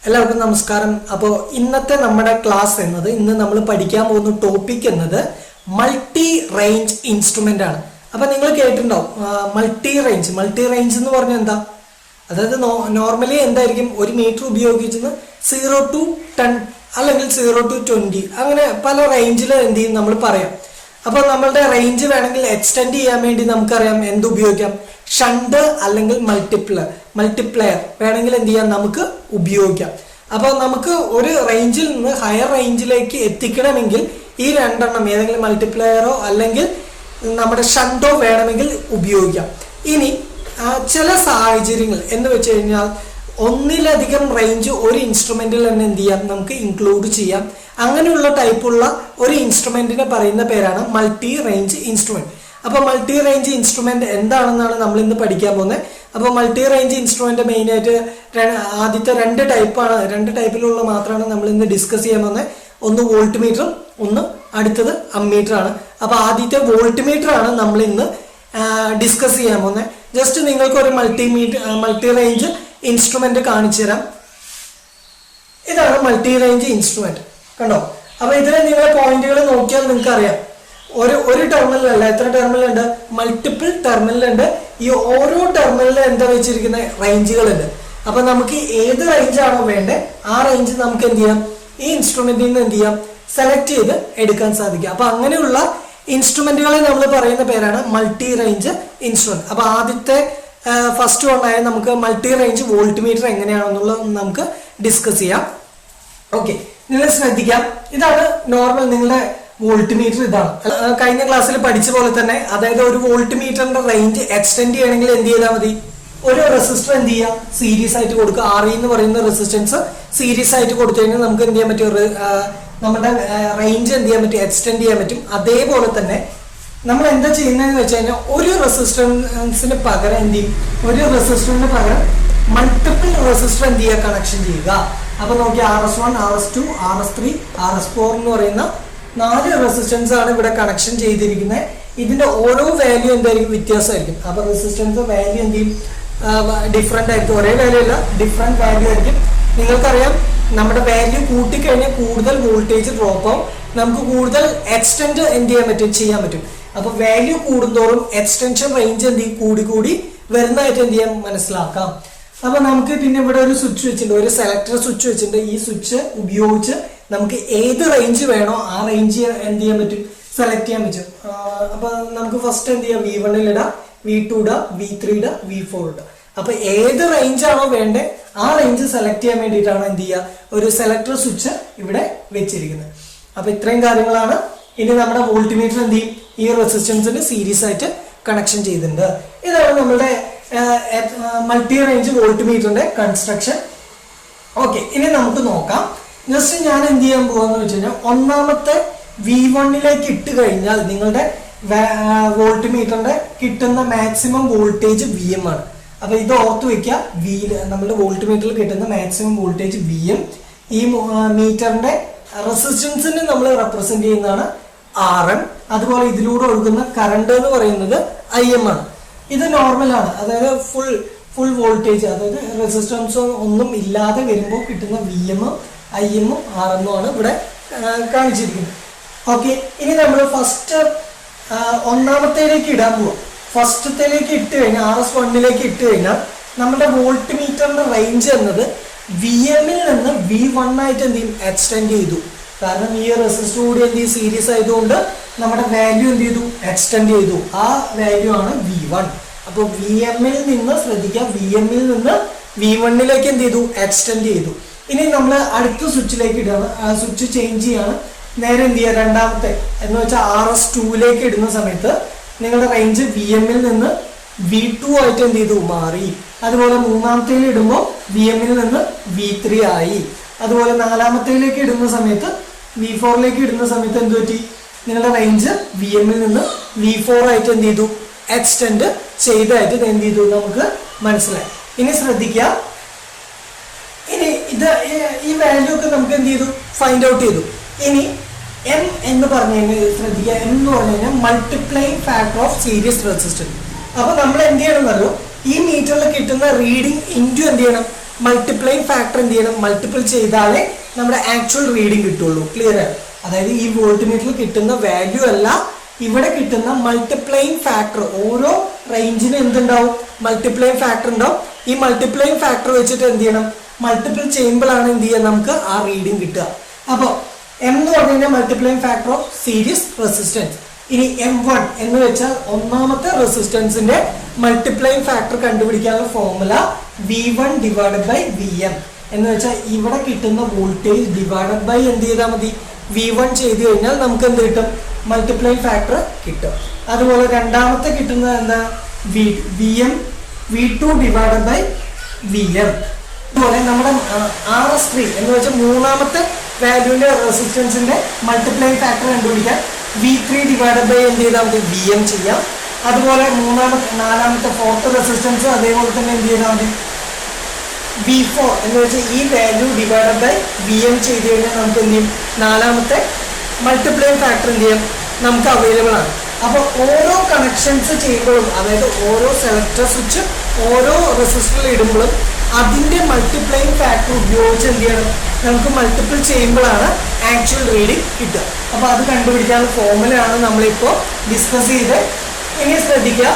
എല്ലാവർക്കും നമസ്കാരം. അപ്പോൾ ഇന്നത്തെ നമ്മുടെ ക്ലാസ് എന്നത് ഇന്ന് നമ്മൾ പഠിക്കാൻ പോകുന്ന ടോപ്പിക് എന്നത് മൾട്ടി റേഞ്ച് ഇൻസ്ട്രുമെന്റ് ആണ്. അപ്പൊ നിങ്ങൾ കേട്ടിട്ടുണ്ടാവും മൾട്ടി റേഞ്ച് എന്ന് പറഞ്ഞാൽ എന്താ? അതായത് നോർമലി എന്തായിരിക്കും, ഒരു മീറ്റർ ഉപയോഗിച്ചത് 0 to 10 അല്ലെങ്കിൽ 0 to 20 അങ്ങനെ പല റേഞ്ചിൽ എന്ത് ചെയ്യും നമ്മൾ പറയാം. അപ്പോൾ നമ്മളുടെ റേഞ്ച് വേണമെങ്കിൽ എക്സ്റ്റെൻഡ് ചെയ്യാൻ വേണ്ടി നമുക്കറിയാം എന്ത് ഉപയോഗിക്കാം, ഷണ്ട് അല്ലെങ്കിൽ മൾട്ടിപ്ലയർ വേണമെങ്കിൽ എന്ത് ചെയ്യാം നമുക്ക് ഉപയോഗിക്കാം. അപ്പോൾ നമുക്ക് ഒരു റേഞ്ചിൽ നിന്ന് ഹയർ റേഞ്ചിലേക്ക് എത്തിക്കണമെങ്കിൽ ഈ രണ്ടെണ്ണം ഏതെങ്കിലും മൾട്ടിപ്ലയറോ അല്ലെങ്കിൽ നമ്മുടെ ഷണ്ടോ വേണമെങ്കിൽ ഉപയോഗിക്കാം. ഇനി ചില സാഹചര്യങ്ങൾ എന്ന് വെച്ച് കഴിഞ്ഞാൽ ഒന്നിലധികം റേഞ്ച് ഒരു ഇൻസ്ട്രുമെന്റിൽ തന്നെ എന്ത് ചെയ്യാം നമുക്ക് ഇൻക്ലൂഡ് ചെയ്യാം. അങ്ങനെയുള്ള ടൈപ്പുള്ള ഒരു ഇൻസ്ട്രുമെന്റിനെ പറയുന്ന പേരാണ് മൾട്ടി റേഞ്ച് ഇൻസ്ട്രുമെന്റ്. അപ്പോൾ മൾട്ടി റേഞ്ച് ഇൻസ്ട്രുമെന്റ് എന്താണെന്നാണ് നമ്മൾ ഇന്ന് പഠിക്കാൻ പോകുന്നത്. അപ്പോൾ മൾട്ടി റേഞ്ച് ഇൻസ്ട്രുമെന്റ് മെയിനായിട്ട് ആദ്യത്തെ രണ്ട് ടൈപ്പിലുള്ള മാത്രമാണ് നമ്മൾ ഇന്ന് ഡിസ്കസ് ചെയ്യാൻ പോകുന്നത്. ഒന്ന് വോൾട്ട് മീറ്ററും ഒന്ന് അടുത്തത് അമ്മീറ്റർ ആണ്. അപ്പോൾ ആദ്യത്തെ വോൾട്ട് മീറ്റർ ആണ് നമ്മൾ ഇന്ന് ഡിസ്കസ് ചെയ്യാൻ പോകുന്നത്. ജസ്റ്റ് നിങ്ങൾക്ക് ഒരു മൾട്ടി റേഞ്ച് ഇൻസ്ട്രുമെന്റ് കാണിച്ചു തരാം. ഇതാണ് മൾട്ടി റേഞ്ച് ഇൻസ്ട്രുമെന്റ്, കണ്ടോ? അപ്പൊ ഇതിലെ നിങ്ങളെ പോയിന്റുകൾ നോക്കിയാൽ നിങ്ങൾക്ക് അറിയാം, ഒരു ടെർമിനലല്ല, എത്ര ടെർമിനലുണ്ട്? മൾട്ടിപ്പിൾ ടെർമിനലുണ്ട്. ഈ ഓരോ ടെർമിനലിലും എന്താ വെച്ചിരിക്കുന്ന റേഞ്ചുകളുണ്ട്. അപ്പൊ നമുക്ക് ഏത് റേഞ്ചാണോ വേണ്ടത് ആ റേഞ്ച് നമുക്ക് എന്ത് ചെയ്യാം, ഈ ഇൻസ്ട്രുമെന്റിൽ നിന്ന് എന്ത് ചെയ്യാം, സെലക്ട് ചെയ്ത് എടുക്കാൻ സാധിക്കും. അപ്പൊ അങ്ങനെയുള്ള ഇൻസ്ട്രുമെന്റുകളെ നമ്മൾ പറയുന്ന പേരാണ് മൾട്ടി റേഞ്ച് ഇൻസ്ട്രുമെന്റ്. അപ്പൊ ആദ്യത്തെ ഫസ്റ്റ് വണ്ണായ നമുക്ക് മൾട്ടി റേഞ്ച് വോൾട്ട് മീറ്റർ എങ്ങനെയാണെന്നുള്ളത് നമുക്ക് ഡിസ്കസ് ചെയ്യാം. ഓക്കെ, നിങ്ങൾ ശ്രദ്ധിക്കാം, ഇതാണ് നോർമൽ നിങ്ങളുടെ വോൾട്ട് മീറ്റർ. ഇതാണ് കഴിഞ്ഞ ക്ലാസ്സിൽ പഠിച്ച പോലെ തന്നെ. അതായത് ഒരു വോൾട്ട് മീറ്ററിന്റെ റേഞ്ച് എക്സ്റ്റെൻഡ് ചെയ്യണമെങ്കിൽ എന്ത് ചെയ്താൽ മതി, ഒരു റെസിസ്റ്റർ എന്ത് ചെയ്യാം, സീരീസ് ആയിട്ട് കൊടുക്കുക. RE എന്ന് പറയുന്ന റെസിസ്റ്റൻസ് സീരീസ് ആയിട്ട് കൊടുത്തു കഴിഞ്ഞാൽ നമുക്ക് എന്ത് ചെയ്യാൻ പറ്റും, നമ്മുടെ റേഞ്ച് എന്ത് ചെയ്യാൻ പറ്റും, എക്സ്റ്റെൻഡ് ചെയ്യാൻ പറ്റും. അതേപോലെ തന്നെ നമ്മൾ എന്താ ചെയ്യുന്നതെന്ന് വെച്ച് കഴിഞ്ഞാൽ ഒരു റെസിസ്റ്റൻസിന് പകരം എന്ത് ചെയ്യും, ഒരു റെസിസ്റ്ററിന് പകരം മൾട്ടിപ്പിൾ റെസിസ്റ്റർ എന്ത് ചെയ്യുക, കണക്ഷൻ ചെയ്യുക. അപ്പൊ നോക്കി RS1, RS2, RS3, RS4 എന്ന് പറയുന്ന 4 റെസിസ്റ്റൻസ് ആണ് ഇവിടെ കണക്ഷൻ ചെയ്തിരിക്കുന്നത്. ഇതിന്റെ ഓരോ വാല്യൂ എന്തായിരിക്കും, വ്യത്യാസമായിരിക്കും. അപ്പൊ റെസിസ്റ്റൻസ് വാല്യൂ എന്ത് ചെയ്യും, ഡിഫറെന്റ് ആയിരിക്കും. ഒരേ വാല്യൂ അല്ല, ഡിഫറെന്റ് വാല്യൂ ആയിരിക്കും. നിങ്ങൾക്കറിയാം, നമ്മുടെ വാല്യൂ കൂട്ടിക്കഴിഞ്ഞാൽ കൂടുതൽ വോൾട്ടേജ് ഡ്രോപ്പ് ആവും, നമുക്ക് കൂടുതൽ എക്സ്റ്റെൻഡ് എന്ത് ചെയ്യാൻ പറ്റും. അപ്പൊ വാല്യൂ കൂടുന്തോറും എക്സ്റ്റൻഷൻ റേഞ്ച് എന്ത് ചെയ്യും, കൂടി വരുന്നതായിട്ട് എന്ത് ചെയ്യാൻ മനസ്സിലാക്കാം. അപ്പൊ നമുക്ക് പിന്നെ ഇവിടെ ഒരു സ്വിച്ച് വെച്ചിട്ടുണ്ട്, ഒരു സെലക്ടർ സ്വിച്ച് വെച്ചിട്ടുണ്ട്. ഈ സ്വിച്ച് ഉപയോഗിച്ച് നമുക്ക് ഏത് റേഞ്ച് വേണോ ആ റേഞ്ച് എന്ത് ചെയ്യാൻ പറ്റും, സെലക്ട് ചെയ്യാൻ പറ്റും. അപ്പൊ നമുക്ക് ഫസ്റ്റ് എന്ത് ചെയ്യാം, V1 ഇടാം, V2 ഇടാം, V3 ഇടാം, V4 ഇടാം. അപ്പൊ ഏത് റേഞ്ച് ആണോ വേണ്ടത് ആ റേഞ്ച് സെലക്ട് ചെയ്യാൻ വേണ്ടിയിട്ടാണ് എന്ത് ചെയ്യുക, ഒരു സെലക്ടർ സ്വിച്ച് ഇവിടെ വെച്ചിരിക്കുന്നത്. അപ്പൊ ഇത്രയും കാര്യങ്ങളാണ്. ഇനി നമ്മുടെ വോൾട്ട് മീറ്റർ എന്ത് ചെയ്യും, ഈ റെസിസ്റ്റൻസിന് സീരീസ് ആയിട്ട് കണക്ഷൻ ചെയ്തിട്ടുണ്ട്. ഇതാണ് നമ്മുടെ മൾട്ടി റേഞ്ച് വോൾട്ട് മീറ്ററിന്റെ കൺസ്ട്രക്ഷൻ. ഓക്കെ, ഇനി നമുക്ക് നോക്കാം. ജസ്റ്റ് ഞാൻ എന്ത് ചെയ്യാൻ പോകാന്ന് വെച്ച് കഴിഞ്ഞാൽ, ഒന്നാമത്തെ V1 ഇട്ട് കഴിഞ്ഞാൽ നിങ്ങളുടെ വോൾട്ട് മീറ്ററിന്റെ കിട്ടുന്ന മാക്സിമം വോൾട്ടേജ് VM ആണ്. അപ്പൊ ഇത് ഓർത്ത് വെക്കുക, നമ്മുടെ വോൾട്ട് മീറ്ററിൽ കിട്ടുന്ന മാക്സിമം വോൾട്ടേജ് VM. ഈ മീറ്ററിന്റെ റെസിസ്റ്റൻസിനെ നമ്മൾ റെപ്രസെന്റ് ചെയ്യുന്നതാണ് RM. അതുപോലെ ഇതിലൂടെ ഒഴുകുന്ന കറണ്ട് എന്ന് പറയുന്നത് IM ആണ്. ഇത് നോർമൽ ആണ്, അതായത് ഫുൾ വോൾട്ടേജ്, അതായത് റെസിസ്റ്റൻസ് ഒന്നും ഇല്ലാതെ വരുമ്പോൾ കിട്ടുന്ന VM, IM, RM ആണ് ഇവിടെ കാണിച്ചിരിക്കുന്നത്. ഓക്കെ, ഇനി നമ്മൾ ഫസ്റ്റ് ഒന്നാമത്തേലേക്ക് ഇടാൻ പോവാം. ഫസ്റ്റത്തേലേക്ക് ഇട്ട് കഴിഞ്ഞാൽ RS1 ഇട്ട് കഴിഞ്ഞാൽ നമ്മുടെ വോൾട്ട് മീറ്ററിന്റെ റേഞ്ച് എന്നത് VM നിന്ന് V1 ആയിട്ട് എന്ത് ചെയ്യും, എക്സ്റ്റെൻഡ് ചെയ്തു. കാരണം ഈ റെസിസ്റ്റർ കൂടി എന്ത് ചെയ്യും, സീരീസ് ആയതുകൊണ്ട് നമ്മുടെ വാല്യൂ എന്ത് ചെയ്തു, എക്സ്റ്റെൻഡ് ചെയ്തു. ആ വാല്യൂ ആണ് V1. അപ്പോൾ VM നിന്ന് ശ്രദ്ധിക്കുക, VM നിന്ന് V1 എന്ത് ചെയ്തു, എക്സ്റ്റെൻഡ് ചെയ്തു. ഇനി നമ്മൾ അടുത്ത സ്വിച്ചിലേക്ക് ഇടുകയാണ്, സ്വിച്ച് ചേഞ്ച് ചെയ്യാണ്. നേരെ എന്ത് ചെയ്യുക, രണ്ടാമത്തെ എന്ന് വെച്ചാൽ RS2 ഇടുന്ന സമയത്ത് നിങ്ങളുടെ റേഞ്ച് VM നിന്ന് V2 ആയിട്ട് എന്ത് ചെയ്തു, മാറി. അതുപോലെ മൂന്നാമത്തേൽ ഇടുമ്പോൾ VM നിന്ന് V3 ആയി. അതുപോലെ നാലാമത്തേലേക്ക് ഇടുന്ന സമയത്ത് V4 ഇടുന്ന സമയത്ത് എന്ത് പറ്റി, നിങ്ങളുടെ റേഞ്ച് VM നിന്ന് V4 ആയിട്ട് എന്ത് ചെയ്തു, എക്സ്റ്റെൻഡ് ചെയ്തായിട്ട് എന്ത് ചെയ്തു നമുക്ക് മനസ്സിലായി. ഇനി ശ്രദ്ധിക്കുക, ഇനി ഈ വാല്യൂ ഒക്കെ നമുക്ക് എന്ത് ചെയ്തു, ഫൈൻഡ് ഔട്ട് ചെയ്തു. ഇനി M എന്ന് പറഞ്ഞു കഴിഞ്ഞാൽ ശ്രദ്ധിക്കുക, M എന്ന് പറഞ്ഞു കഴിഞ്ഞാൽ multiplying factor of series resistance. അപ്പൊ നമ്മൾ എന്ത് ചെയ്യണം എന്നറിയോ, ഈ മീറ്ററിൽ കിട്ടുന്ന റീഡിങ് ഇൻറ്റു എന്ത് ചെയ്യണം, മൾട്ടിപ്ലൈങ് ഫാക്ടർ എന്ത് ചെയ്യണം, മൾട്ടിപ്പിൾ ചെയ്താലേ നമ്മുടെ ആക്ച്വൽ റീഡിങ് കിട്ടുള്ളൂ. ക്ലിയർ ആണ്? അതായത് ഈ വോൾട്ട് മീറ്ററിൽ കിട്ടുന്ന വാല്യൂ അല്ല, ഇവിടെ കിട്ടുന്ന മൾട്ടിപ്ലൈങ് ഫാക്ടർ. ഓരോ റേഞ്ചിന് എന്തുണ്ടാവും, മൾട്ടിപ്ലൈങ് ഫാക്ടർ ഉണ്ടാവും. ഈ മൾട്ടിപ്ലൈങ് ഫാക്ടർ വെച്ചിട്ട് എന്ത് ചെയ്യണം, മൾട്ടിപ്പിൾ ചെയ്യുമ്പോഴാണ് എന്ത് ചെയ്യുക, നമുക്ക് ആ റീഡിങ് കിട്ടുക. അപ്പോൾ എം എന്ന് പറഞ്ഞു കഴിഞ്ഞാൽ multiplying factor of series resistance. ഇനി M1 എന്ന് വെച്ചാൽ ഒന്നാമത്തെ റെസിസ്റ്റൻസിന്റെ മൾട്ടിപ്ലൈങ് ഫാക്ടർ കണ്ടുപിടിക്കാനുള്ള formula V1 divided by Vm എന്ന് വെച്ചാൽ ഇവിടെ കിട്ടുന്ന വോൾട്ടേജ് ഡിവൈഡഡ് ബൈ എന്ത് ചെയ്താൽ മതി, V1 ചെയ്ത് കഴിഞ്ഞാൽ നമുക്ക് എന്ത് കിട്ടും, മൾട്ടിപ്ലൈങ് ഫാക്ടർ കിട്ടും. അതുപോലെ രണ്ടാമത്തെ കിട്ടുന്നത് എന്താ, V2 ഡിവൈഡഡ് ബൈ Vm. അതുപോലെ നമ്മുടെ RS3 എന്ന് വെച്ചാൽ മൂന്നാമത്തെ വാല്യൂവിന്റെ റെസിസ്റ്റൻസിന്റെ മൾട്ടിപ്ലൈങ് ഫാക്ടർ കണ്ടുപിടിക്കാൻ V3 ഡിവൈഡഡ് ബൈ എന്ത് ചെയ്താൽ മതി, Vm ചെയ്യാം. അതുപോലെ നാലാമത്തെ ഫോർത്ത് റെസിസ്റ്റൻസ് അതേപോലെ തന്നെ എന്ത് ചെയ്താൽ മതി, V4 എന്ന് വെച്ചാൽ ഈ വാല്യൂ ഡിവൈഡഡ് ബൈ Vm ചെയ്ത് കഴിഞ്ഞാൽ നമുക്ക് എന്ത് ചെയ്യും, നാലാമത്തെ മൾട്ടിപ്ലൈങ് ഫാക്ടർ എന്ത് ചെയ്യാം, നമുക്ക് അവൈലബിൾ ആണ്. അപ്പോൾ ഓരോ കണക്ഷൻസ് ചെയ്യുമ്പോഴും, അതായത് ഓരോ സെലക്ടർ സ്വിച്ച് ഓരോ റെസിസ്റ്ററിൽ ഇടുമ്പോഴും അതിന്റെ മൾട്ടിപ്ലൈങ് ഫാക്ടർ ഉപയോഗിച്ച് എന്ത് ചെയ്യണം, നമുക്ക് മൾട്ടിപ്പിൾ ചെയ്യുമ്പോഴാണ് ആക്ച്വൽ റീഡിങ് കിട്ടുക. അപ്പോൾ അത് കണ്ടുപിടിക്കാനുള്ള ഫോർമുലയാണ് നമ്മളിപ്പോൾ ഡിസ്കസ് ചെയ്ത്. ഇനി ശ്രദ്ധിക്കുക,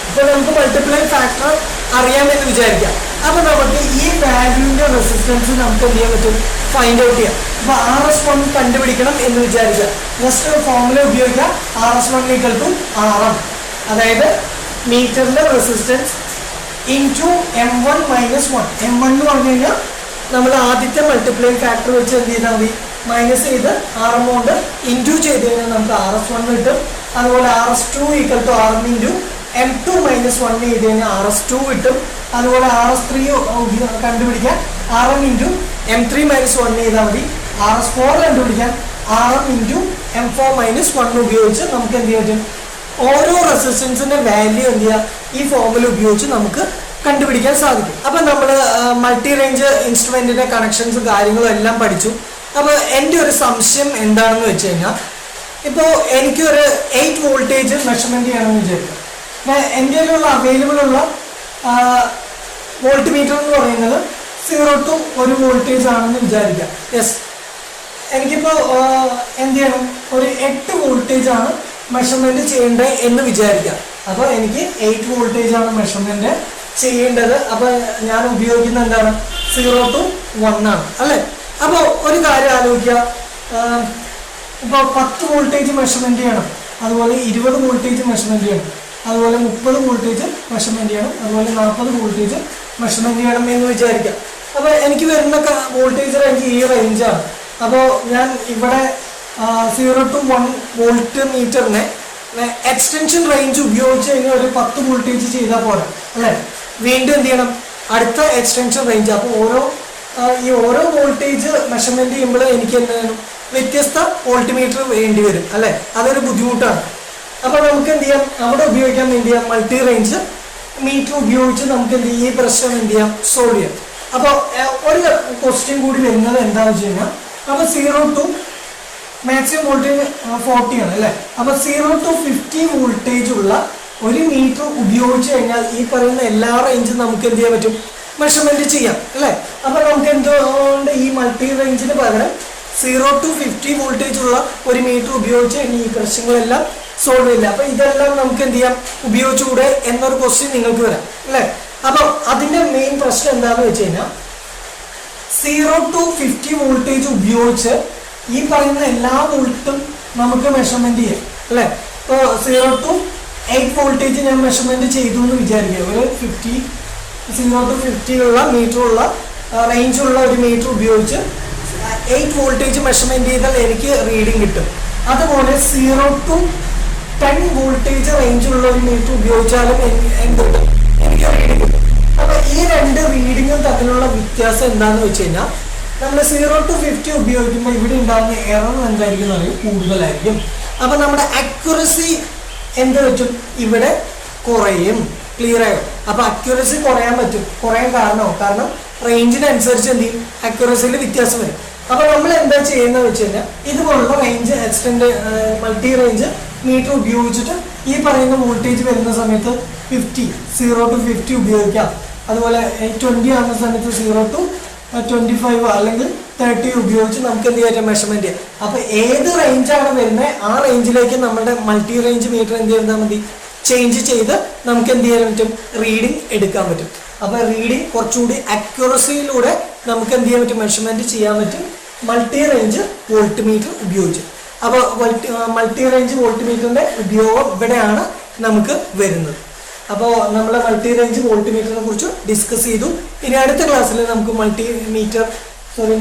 ഇപ്പോൾ നമുക്ക് മൾട്ടിപ്ലൈങ് ഫാക്ടർ അറിയാമെന്ന് വിചാരിക്കാം. അപ്പോൾ നമുക്ക് ഈ വാല്യൂവിന്റെ റെസിസ്റ്റൻസ് നമുക്ക് എന്ത് ചെയ്യാൻ പറ്റും, ഫൈൻഡ് ഔട്ട് ചെയ്യാം. അപ്പോൾ RS1 കണ്ടുപിടിക്കണം എന്ന് വിചാരിക്കുക. ജസ്റ്റ് ഫോർമുല ഉപയോഗിക്കാം, RS1 = RM, അതായത് മീറ്ററിന്റെ റെസിസ്റ്റൻസ് ഇൻറ്റു M1 - 1. M1 എന്ന് പറഞ്ഞു കഴിഞ്ഞാൽ നമ്മൾ ആദ്യത്തെ മൾട്ടിപ്ലൈങ് ഫാക്ടർ വെച്ച് എന്ത് ചെയ്താൽ മതി, മൈനസ് ചെയ്ത് RM കൊണ്ട് ഇൻറ്റു ചെയ്ത് കഴിഞ്ഞാൽ നമുക്ക് RS1 കിട്ടും. അതുപോലെ RS2 = RM ഇൻറ്റു M2 - 1 ചെയ്ത് കഴിഞ്ഞാൽ RS2 കിട്ടും. അതുപോലെ RS3 കണ്ടുപിടിക്കാൻ RM ഇൻറ്റു M3 - 1 ചെയ്താൽ മതി. RS4 കണ്ടുപിടിക്കാൻ RM ഇൻറ്റു M4 - 1 ഉപയോഗിച്ച് നമുക്ക് എന്ത് ചെയ്യാൻ പറ്റും, ഓരോ റെസിസ്റ്റൻസിന്റെ വാല്യൂ എന്ത് ചെയ്യുക, ഈ ഫോർമുല ഉപയോഗിച്ച് നമുക്ക് കണ്ടുപിടിക്കാൻ സാധിക്കും. അപ്പം നമ്മൾ മൾട്ടി റേഞ്ച് ഇൻസ്ട്രുമെന്റിന്റെ കണക്ഷൻസും കാര്യങ്ങളും എല്ലാം പഠിച്ചു. അപ്പോൾ എൻ്റെ ഒരു സംശയം എന്താണെന്ന് വെച്ച് കഴിഞ്ഞാൽ, ഇപ്പോൾ എനിക്കൊരു 8 വോൾട്ടേജ് മെഷർമെന്റ് ചെയ്യണമെന്ന് വിചാരിക്കാം. എൻ്റെ കയ്യിലുള്ള അവൈലബിൾ ഉള്ള വോൾട്ട് മീറ്റർ എന്ന് പറയുന്നത് 0 to 1 വോൾട്ടേജ് ആണെന്ന് വിചാരിക്കാം. യെസ്, എനിക്കിപ്പോൾ എന്ത് ചെയ്യണം, ഒരു 8 വോൾട്ടേജ് ആണ് മെഷർമെന്റ് ചെയ്യേണ്ടത് എന്ന് വിചാരിക്കാം. അപ്പോൾ എനിക്ക് 8 വോൾട്ടേജ് ആണ് മെഷർമെന്റ് ചെയ്യേണ്ടത്. അപ്പോൾ ഞാൻ ഉപയോഗിക്കുന്ന എന്താണ്, 0 to 1 ആണ് അല്ലേ. അപ്പോൾ ഒരു കാര്യം ആലോചിക്കുക, ഇപ്പോൾ 10 വോൾട്ടേജ് മെഷർമെന്റ് ചെയ്യണം, അതുപോലെ 20 വോൾട്ടേജ് മെഷർമെന്റ് ചെയ്യണം, അതുപോലെ 30 വോൾട്ടേജ് മെഷർമെന്റ് ചെയ്യണം, അതുപോലെ 40 വോൾട്ടേജ് മെഷർമെന്റ് ചെയ്യണം എന്ന് വിചാരിക്കാം. അപ്പോൾ എനിക്ക് വരുന്ന വോൾട്ടേജ് റേഞ്ച് ഈ റേഞ്ചാണ്. അപ്പോൾ ഞാൻ ഇവിടെ 0 to 1 വോൾട്ട് മീറ്ററിനെ എക്സ്റ്റൻഷൻ റേഞ്ച് ഉപയോഗിച്ച് കഴിഞ്ഞാൽ ഒരു 10 വോൾട്ടേജ് ചെയ്താൽ പോരാ അല്ലേ. വീണ്ടും എന്ത് ചെയ്യണം, അടുത്ത എക്സ്റ്റൻഷൻ റേഞ്ച്. അപ്പോൾ ഈ ഓരോ വോൾട്ടേജ് മെഷർമെന്റ് ചെയ്യുമ്പോൾ എനിക്ക് എന്ത് ചെയ്യണം, വ്യത്യസ്ത വോൾട്ട് മീറ്റർ വേണ്ടി വരും അല്ലേ. അതൊരു ബുദ്ധിമുട്ടാണ്. അപ്പോൾ നമുക്ക് എന്ത് ചെയ്യാം, അവിടെ ഉപയോഗിക്കാൻ വേണ്ടി മൾട്ടി റേഞ്ച് മീറ്റർ ഉപയോഗിച്ച് നമുക്ക് എന്ത് ചെയ്യും, ഈ പ്രശ്നം എന്ത് ചെയ്യാം, സോൾവ് ചെയ്യാം. അപ്പോൾ ഒരു ക്വസ്റ്റ്യൻ കൂടി വരുന്നത് എന്താണെന്ന് വെച്ച് കഴിഞ്ഞാൽ, അപ്പോൾ 0 to മാക്സിമം വോൾട്ടേജ് 40 ആണ് അല്ലേ. അപ്പോൾ 0 to 50 വോൾട്ടേജ് ഉള്ള ഒരു മീറ്റർ ഉപയോഗിച്ച് കഴിഞ്ഞാൽ ഈ പറയുന്ന എല്ലാ റേഞ്ചും നമുക്ക് എന്ത് ചെയ്യാൻ പറ്റും, മെഷർമെന്റ് ചെയ്യാം അല്ലേ. അപ്പോൾ നമുക്ക് എന്തുകൊണ്ട് ഈ മൾട്ടി റേഞ്ചിന് പകരം 0 to 50 വോൾട്ടേജ് ഉള്ള ഒരു മീറ്റർ ഉപയോഗിച്ച് കഴിഞ്ഞാൽ ഈ പ്രശ്നങ്ങളെല്ലാം സോൾവ് ചെയ്യില്ല. അപ്പോൾ ഇതെല്ലാം നമുക്ക് എന്ത് ചെയ്യാം, ഉപയോഗിച്ചുകൂടെ എന്നൊരു ക്വസ്റ്റ്യൻ നിങ്ങൾക്ക് വരാം അല്ലേ. അപ്പോൾ അതിന്റെ മെയിൻ പ്രശ്നം എന്താണെന്ന് വെച്ച് കഴിഞ്ഞാൽ, 0 to 50 വോൾട്ടേജ് ഉപയോഗിച്ച് ഈ പറയുന്ന എല്ലാ വോൾട്ടും നമുക്ക് മെഷർമെന്റ് ചെയ്യാം അല്ലേ. ഇപ്പോൾ 0 to 8 വോൾട്ടേജ് ഞാൻ മെഷർമെന്റ് ചെയ്തു എന്ന് വിചാരിക്കുക. ഒരു 0 to 50 ഉള്ള മീറ്ററുള്ള റേഞ്ചുള്ള ഒരു മീറ്റർ ഉപയോഗിച്ച് 8 വോൾട്ടേജ് മെഷർമെന്റ് ചെയ്താൽ എനിക്ക് റീഡിങ് കിട്ടും. അതുപോലെ 0 to 10 വോൾട്ടേജ് റേഞ്ചുള്ള ഒരു മീറ്റർ ഉപയോഗിച്ചാലും എന്ത് കിട്ടും, എനിക്ക് റീഡിങ് കിട്ടും. അപ്പൊ ഈ രണ്ട് റീഡിങ്ങും തമ്മിലുള്ള വ്യത്യാസം എന്താണെന്ന് വെച്ച് കഴിഞ്ഞാൽ, നമ്മൾ 0 to 50 ഉപയോഗിക്കുമ്പോൾ ഇവിടെ ഉണ്ടാകുന്ന എറർ എന്തായിരിക്കും എന്ന് പറയും, കൂടുതലായിരിക്കും. അപ്പൊ നമ്മുടെ അക്യുറസി എന്ത് പറ്റും, ഇവിടെ കുറയും. ക്ലിയർ ആയോ? അപ്പൊ അക്യുറസി കുറയാൻ കാരണം റേഞ്ചിനനുസരിച്ച് എന്ത് ചെയ്യും, അക്യുറസിയിൽ വ്യത്യാസം വരും. അപ്പൊ നമ്മൾ എന്താ ചെയ്യുന്നത് വെച്ച് കഴിഞ്ഞാൽ, ഇതുപോലുള്ള range extend multi range meter ഉപയോഗിച്ചിട്ട് ഈ പറയുന്ന വോൾട്ടേജ് വരുന്ന സമയത്ത് 0 to 50 ഉപയോഗിക്കാം. അതുപോലെ 20 ആകുന്ന സമയത്ത് 0 to 25 അല്ലെങ്കിൽ 30 ഉപയോഗിച്ച് നമുക്ക് എന്ത് ചെയ്യാം മെഷർമെന്റ് ചെയ്യാം. അപ്പൊ ഏത് റേഞ്ചാണ് വരുന്നത് ആ റേഞ്ചിലേക്ക് നമ്മുടെ മൾട്ടി റേഞ്ച് മീറ്റർ എന്ത് ചെയ്താൽ മതി, ചേഞ്ച് ചെയ്ത് നമുക്ക് എന്ത് ചെയ്യാൻ പറ്റും, റീഡിങ് എടുക്കാൻ പറ്റും. അപ്പൊ റീഡിങ് കുറച്ചുകൂടി അക്യുറസിയിലൂടെ നമുക്ക് എന്ത് ചെയ്യാൻ പറ്റും, മെഷർമെന്റ് ചെയ്യാൻ പറ്റും മൾട്ടി റേഞ്ച് വോൾട്ട് മീറ്റർ ഉപയോഗിച്ച്. അപ്പോൾ മൾട്ടി റേഞ്ച് വോൾട്ട് മീറ്ററിന്റെ ഉപയോഗം ഇവിടെയാണ് നമുക്ക് വരുന്നത്. അപ്പോൾ നമ്മൾ മൾട്ടി റേഞ്ച് വോൾട്ട് മീറ്ററിനെ കുറിച്ച് ഡിസ്കസ് ചെയ്തു. ഇനി അടുത്ത ക്ലാസ്സിൽ നമുക്ക്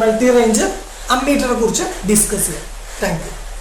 മൾട്ടി റേഞ്ച് അമ്മീറ്ററിനെ കുറിച്ച് ഡിസ്കസ് ചെയ്യാം. Thank you.